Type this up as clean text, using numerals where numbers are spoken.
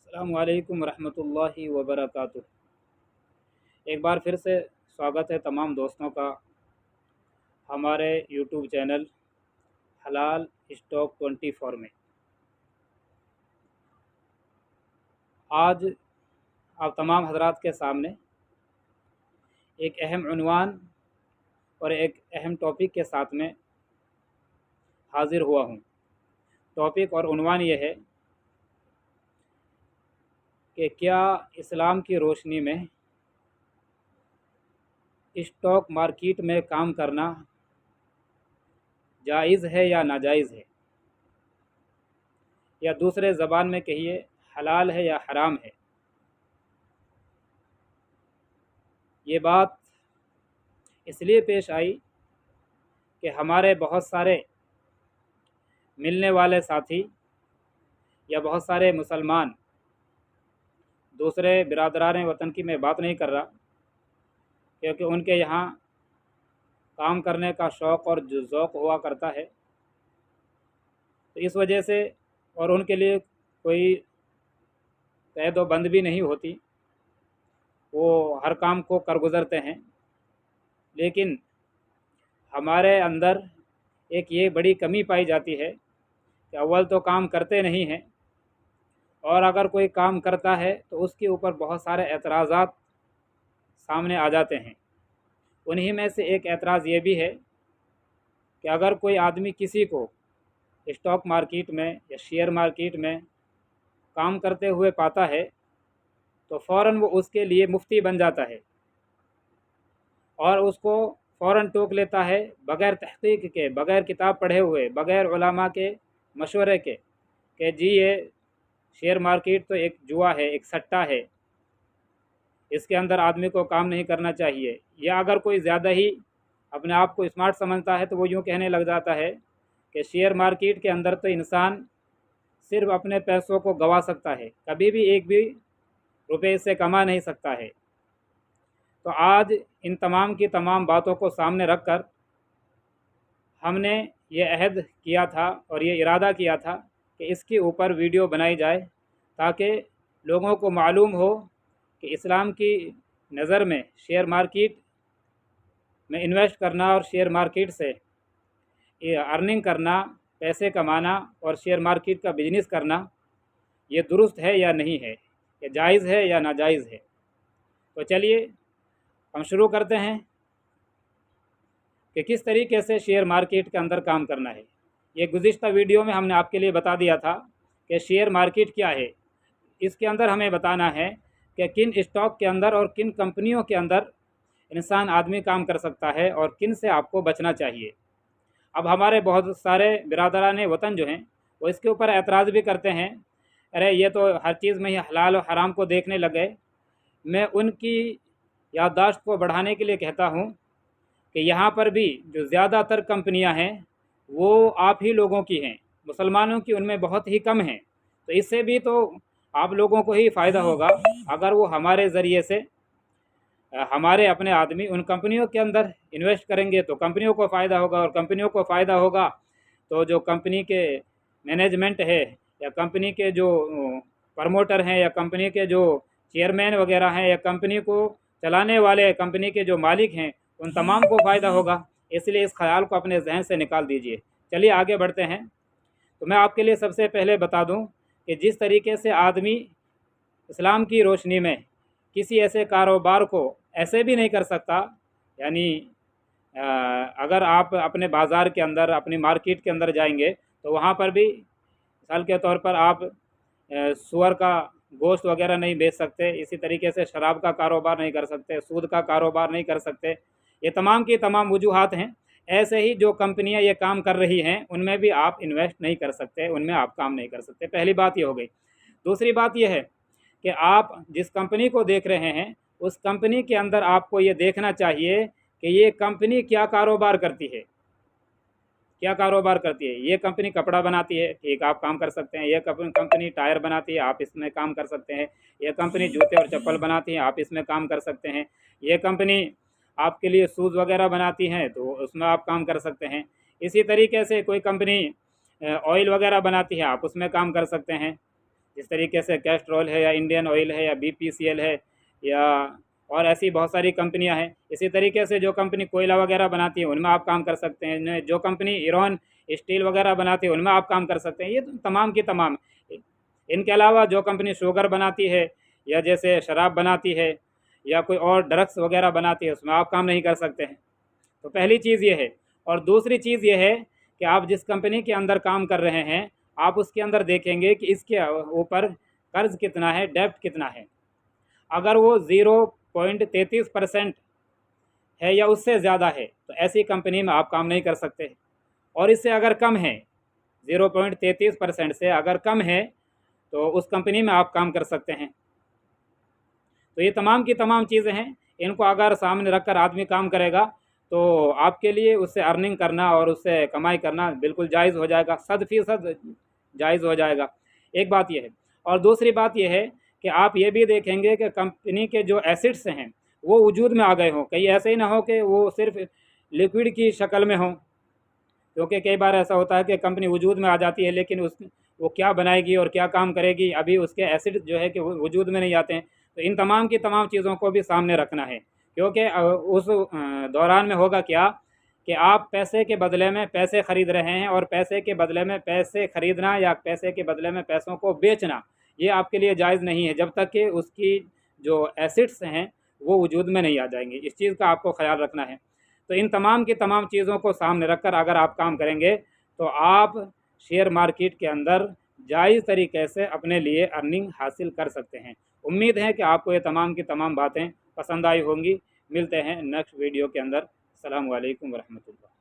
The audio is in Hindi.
अस्सलामु अलैकुम रहमतुल्लाहि व बरकातुहू। एक बार फिर से स्वागत है तमाम दोस्तों का हमारे यूट्यूब चैनल हलाल स्टॉक 24 में। आज आप तमाम हजरात के सामने एक अहम उन्वान और एक अहम टॉपिक के साथ में हाज़िर हुआ हूँ। टॉपिक और उन्वान ये है कि क्या इस्लाम की रोशनी में स्टॉक मार्केट में काम करना जायज़ है या नाजायज़ है, या दूसरे ज़बान में कहिए हलाल है या हराम है। ये बात इसलिए पेश आई कि हमारे बहुत सारे मिलने वाले साथी या बहुत सारे मुसलमान, दूसरे बिरादरान वतन की मैं बात नहीं कर रहा, क्योंकि उनके यहाँ काम करने का शौक़ और जो ज़ौक़ हुआ करता है, तो इस वजह से और उनके लिए कोई कैद व बंद भी नहीं होती, वो हर काम को कर गुज़रते हैं। लेकिन हमारे अंदर एक ये बड़ी कमी पाई जाती है कि अव्वल तो काम करते नहीं हैं, और अगर कोई काम करता है तो उसके ऊपर बहुत सारे एतराज़ात सामने आ जाते हैं। उन्हीं में से एक एतराज़ ये भी है कि अगर कोई आदमी किसी को स्टॉक मार्केट में या शेयर मार्केट में काम करते हुए पाता है तो फ़ौरन वो उसके लिए मुफ्ती बन जाता है और उसको फ़ौरन टोक लेता है, बग़ैर तहक़ीक़ के, बग़ैर किताब पढ़े हुए, बग़ैर उलमा के मशवरे के, कि जी ये शेयर मार्केट तो एक जुआ है, एक सट्टा है, इसके अंदर आदमी को काम नहीं करना चाहिए। या अगर कोई ज़्यादा ही अपने आप को स्मार्ट समझता है तो वो यूँ कहने लग जाता है कि शेयर मार्केट के अंदर तो इंसान सिर्फ अपने पैसों को गंवा सकता है, कभी भी एक भी रुपये इससे कमा नहीं सकता है। तो आज इन तमाम की तमाम बातों को सामने रख कर हमने ये अहद किया था और ये इरादा किया था कि इसके ऊपर वीडियो बनाई जाए, ताकि लोगों को मालूम हो कि इस्लाम की नज़र में शेयर मार्केट में इन्वेस्ट करना और शेयर मार्केट से ये अर्निंग करना, पैसे कमाना और शेयर मार्केट का बिजनेस करना, ये दुरुस्त है या नहीं है, ये जायज़ है या नाजायज़ है। तो चलिए हम शुरू करते हैं कि किस तरीके से शेयर मार्केट के अंदर काम करना है। ये गुज़िश्ता वीडियो में हमने आपके लिए बता दिया था कि शेयर मार्केट क्या है। इसके अंदर हमें बताना है कि किन स्टॉक के अंदर और किन कंपनियों के अंदर इंसान आदमी काम कर सकता है और किन से आपको बचना चाहिए। अब हमारे बहुत सारे बिरादरान वतन जो हैं वो इसके ऊपर एतराज़ भी करते हैं, अरे ये तो हर चीज़ में ही हलाल और हराम को देखने लग गए। मैं उनकी याददाश्त को बढ़ाने के लिए कहता हूँ कि यहाँ पर भी जो ज़्यादातर कंपनियाँ हैं वो आप ही लोगों की हैं, मुसलमानों की उनमें बहुत ही कम हैं। तो इससे भी तो आप लोगों को ही फ़ायदा होगा अगर वो हमारे ज़रिए से हमारे अपने आदमी उन कंपनियों के अंदर इन्वेस्ट करेंगे तो कंपनियों को फ़ायदा होगा, और कंपनियों को फ़ायदा होगा तो जो कंपनी के मैनेजमेंट है या कंपनी के जो प्रमोटर हैं या कंपनी के जो चेयरमैन वगैरह हैं या कंपनी को चलाने वाले कंपनी के जो मालिक हैं, उन तमाम को फ़ायदा होगा। इसलिए इस ख़याल को अपने जहन से निकाल दीजिए। चलिए आगे बढ़ते हैं। तो मैं आपके लिए सबसे पहले बता दूं कि जिस तरीके से आदमी इस्लाम की रोशनी में किसी ऐसे कारोबार को ऐसे भी नहीं कर सकता, यानी अगर आप अपने बाज़ार के अंदर, अपनी मार्केट के अंदर जाएंगे तो वहाँ पर भी मिसाल के तौर पर आप सूअर का गोश्त वगैरह नहीं बेच सकते, इसी तरीके से शराब का कारोबार नहीं कर सकते, सूद का कारोबार नहीं कर सकते। ये तमाम की तमाम वजूहात हैं। ऐसे ही जो कंपनियां ये काम कर रही हैं उनमें भी आप इन्वेस्ट नहीं कर सकते, उनमें आप काम नहीं कर सकते। पहली बात ये हो गई। दूसरी बात यह है कि आप जिस कंपनी को देख रहे हैं उस कंपनी के अंदर आपको ये देखना चाहिए कि ये कंपनी क्या कारोबार करती है, क्या कारोबार करती है। ये कंपनी कपड़ा बनाती है, ठीक, आप काम कर सकते हैं। ये कंपनी टायर बनाती है, आप इसमें काम कर सकते हैं। ये कंपनी जूते और चप्पल बनाती है, आप इसमें काम कर सकते हैं। ये कंपनी आपके लिए शूज़ वगैरह बनाती हैं तो उसमें आप काम कर सकते हैं। इसी तरीके से कोई कंपनी ऑयल वगैरह बनाती है, आप उसमें काम कर सकते हैं। जिस तरीके से कैस्ट्रॉल है या इंडियन ऑयल है या BPCL है या और ऐसी बहुत सारी कंपनियां हैं। इसी तरीके से जो कंपनी कोयला वगैरह बनाती है उनमें आप काम कर सकते हैं, जो कंपनी ईरान स्टील वगैरह बनाती है उनमें आप काम कर सकते हैं। ये तो तमाम की तमाम। इनके अलावा जो कंपनी शुगर बनाती है या जैसे शराब बनाती है या कोई और ड्रग्स वगैरह बनाती है उसमें आप काम नहीं कर सकते हैं। तो पहली चीज़ ये है। और दूसरी चीज़ ये है कि आप जिस कंपनी के अंदर काम कर रहे हैं आप उसके अंदर देखेंगे कि इसके ऊपर कर्ज कितना है, डेब्ट कितना है। अगर वो 0.33% है या उससे ज़्यादा है तो ऐसी कंपनी में आप काम नहीं कर सकते। और इससे अगर कम है, 0.33% से अगर कम है तो उस कंपनी में आप काम कर सकते हैं। तो ये तमाम की तमाम चीज़ें हैं, इनको अगर सामने रखकर आदमी काम करेगा तो आपके लिए उससे अर्निंग करना और उससे कमाई करना बिल्कुल जायज़ हो जाएगा, 100% जायज़ हो जाएगा। एक बात यह है। और दूसरी बात यह है कि आप ये भी देखेंगे कि कंपनी के जो एसिड्स हैं वो वजूद में आ गए हों। कहीं ऐसे ही ना हो कि वो सिर्फ लिक्विड की शक्ल में हों, क्योंकि कई बार ऐसा होता है कि कंपनी वजूद में आ जाती है लेकिन उस वो क्या बनाएगी और क्या काम करेगी अभी उसके एसिड जो है कि वो वजूद में नहीं आते हैं। तो इन तमाम की तमाम चीज़ों को भी सामने रखना है, क्योंकि उस दौरान में होगा क्या कि आप पैसे के बदले में पैसे खरीद रहे हैं और पैसे के बदले में पैसे खरीदना या पैसे के बदले में पैसों को बेचना ये आपके लिए जायज़ नहीं है जब तक कि उसकी जो एसिड्स हैं वो वजूद में नहीं आ जाएंगे। इस चीज़ का आपको ख्याल रखना है। तो इन तमाम की तमाम चीज़ों को सामने रखकर अगर आप काम करेंगे तो आप शेयर मार्केट के अंदर जायज़ तरीके से अपने लिए अर्निंग हासिल कर सकते हैं। उम्मीद है कि आपको ये तमाम की तमाम बातें पसंद आई होंगी। मिलते हैं नेक्स्ट वीडियो के अंदर। अस्सलामु अलैकुम वरहमतुल्लाह।